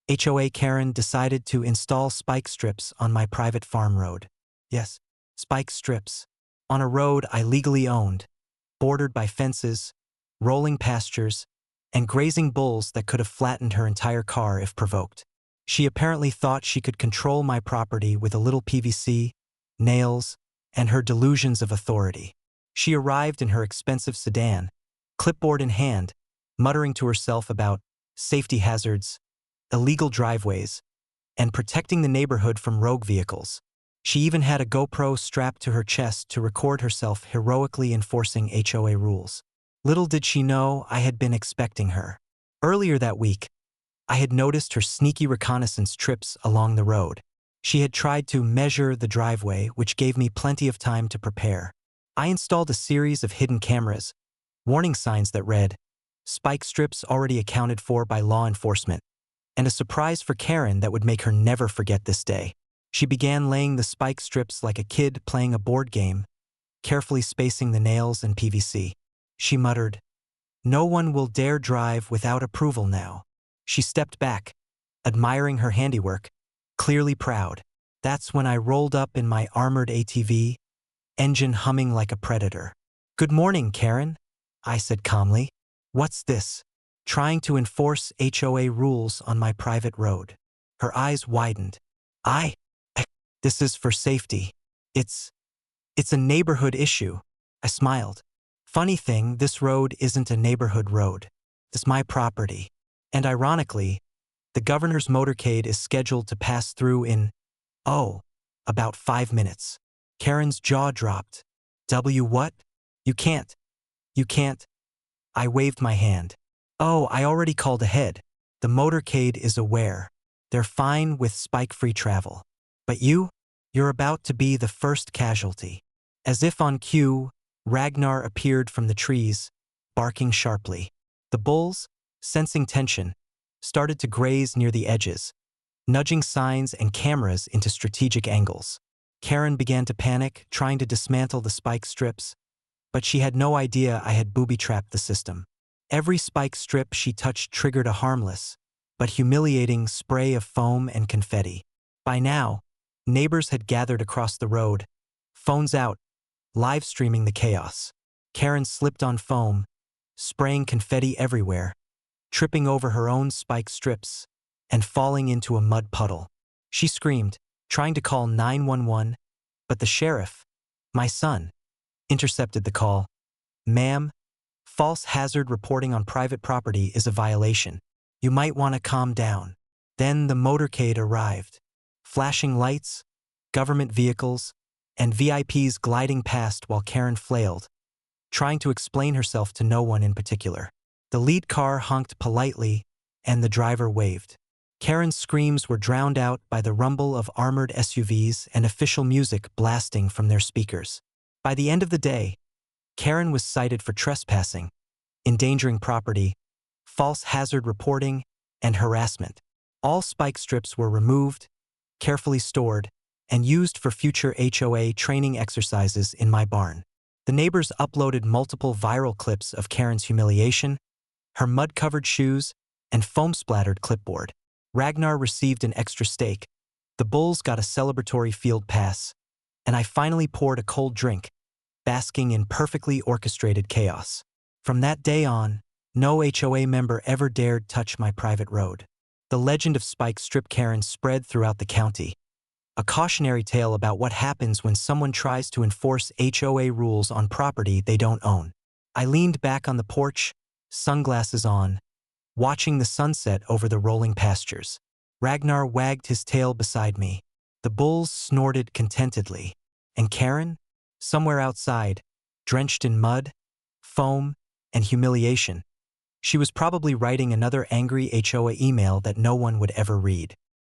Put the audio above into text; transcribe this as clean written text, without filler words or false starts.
HOA Karen decided to install spike strips on my private farm road. Yes, spike strips. On a road I legally owned, bordered by fences, rolling pastures, and grazing bulls that could have flattened her entire car if provoked. She apparently thought she could control my property with a little PVC, nails, and her delusions of authority. She arrived in her expensive sedan, clipboard in hand, muttering to herself about safety hazards, illegal driveways, and protecting the neighborhood from rogue vehicles. She even had a GoPro strapped to her chest to record herself heroically enforcing HOA rules. Little did she know I had been expecting her. Earlier that week, I had noticed her sneaky reconnaissance trips along the road. She had tried to measure the driveway, which gave me plenty of time to prepare. I installed a series of hidden cameras, warning signs that read, "Spike strips already accounted for by law enforcement," and a surprise for Karen that would make her never forget this day. She began laying the spike strips like a kid playing a board game, carefully spacing the nails and PVC. She muttered, "No one will dare drive without approval now." She stepped back, admiring her handiwork, clearly proud. That's when I rolled up in my armored ATV, engine humming like a predator. "Good morning, Karen," I said calmly. "What's this? Trying to enforce HOA rules on my private road?" Her eyes widened. This is for safety. It's a neighborhood issue." I smiled. "Funny thing, this road isn't a neighborhood road. It's my property. And ironically, the governor's motorcade is scheduled to pass through in, about 5 minutes." Karen's jaw dropped. What? You can't. I waved my hand. I already called ahead. The motorcade is aware. They're fine with spike-free travel. But you're about to be the first casualty." As if on cue, Ragnar appeared from the trees, barking sharply. The bulls, sensing tension, started to graze near the edges, nudging signs and cameras into strategic angles. Karen began to panic, trying to dismantle the spike strips, but she had no idea I had booby-trapped the system. Every spike strip she touched triggered a harmless, but humiliating spray of foam and confetti. By now, neighbors had gathered across the road, phones out, live streaming the chaos. Karen slipped on foam, spraying confetti everywhere, tripping over her own spike strips, and falling into a mud puddle. She screamed, trying to call 911, but the sheriff, my son, intercepted the call. "Ma'am, false hazard reporting on private property is a violation. You might want to calm down." Then the motorcade arrived. Flashing lights, government vehicles, and VIPs gliding past while Karen flailed, trying to explain herself to no one in particular. The lead car honked politely, and the driver waved. Karen's screams were drowned out by the rumble of armored SUVs and official music blasting from their speakers. By the end of the day, Karen was cited for trespassing, endangering property, false hazard reporting, and harassment. All spike strips were removed, carefully stored, and used for future HOA training exercises in my barn. The neighbors uploaded multiple viral clips of Karen's humiliation, her mud-covered shoes, and foam-splattered clipboard. Ragnar received an extra steak, the bulls got a celebratory field pass, and I finally poured a cold drink, basking in perfectly orchestrated chaos. From that day on, no HOA member ever dared touch my private road. The legend of Spike Strip Karen spread throughout the county, a cautionary tale about what happens when someone tries to enforce HOA rules on property they don't own. I leaned back on the porch, sunglasses on, watching the sunset over the rolling pastures. Ragnar wagged his tail beside me. The bulls snorted contentedly. And Karen, somewhere outside, drenched in mud, foam, and humiliation, she was probably writing another angry HOA email that no one would ever read.